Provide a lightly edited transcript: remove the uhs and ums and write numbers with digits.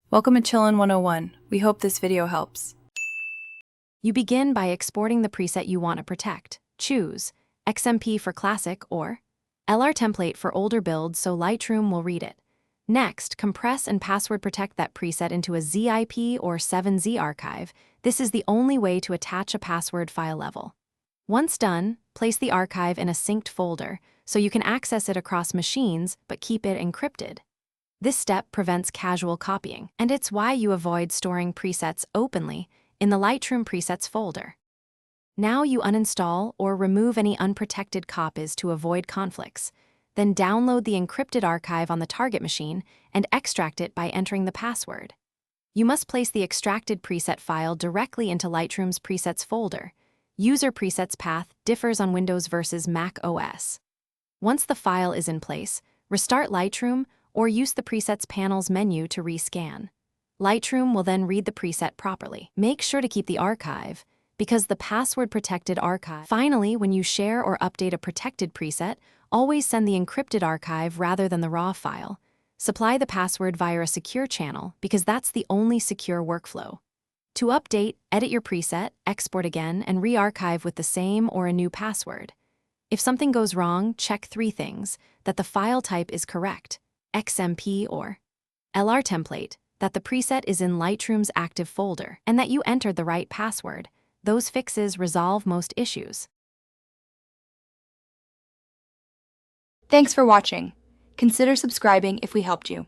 Welcome to Chillin' 101. We hope this video helps. You begin by exporting the preset you want to protect. Choose XMP for classic or LR template for older builds so Lightroom will read it. Next, compress and password protect that preset into a zip or 7z archive. This is the only way to attach a password file level. Once done, place the archive in a synced folder so you can access it across machines but keep it encrypted. This step prevents casual copying, and it's why you avoid storing presets openly in the Lightroom Presets folder. Now you uninstall or remove any unprotected copies to avoid conflicts. Then download the encrypted archive on the target machine and extract it by entering the password. You must place the extracted preset file directly into Lightroom's Presets folder. User presets path differs on Windows versus Mac OS. Once the file is in place, restart Lightroom or use the Presets panel's menu to rescan. Lightroom will then read the preset properly. Make sure to keep the archive, because the password-protected archive. Finally, when you share or update a protected preset, always send the encrypted archive rather than the raw file. Supply the password via a secure channel, because that's the only secure workflow. To update, edit your preset, export again, and re-archive with the same or a new password. If something goes wrong, check 3 things: that the file type is correct, XMP or LR template, that the preset is in Lightroom's active folder, and that you entered the right password. Those fixes resolve most issues. Thanks for watching. Consider subscribing if we helped you.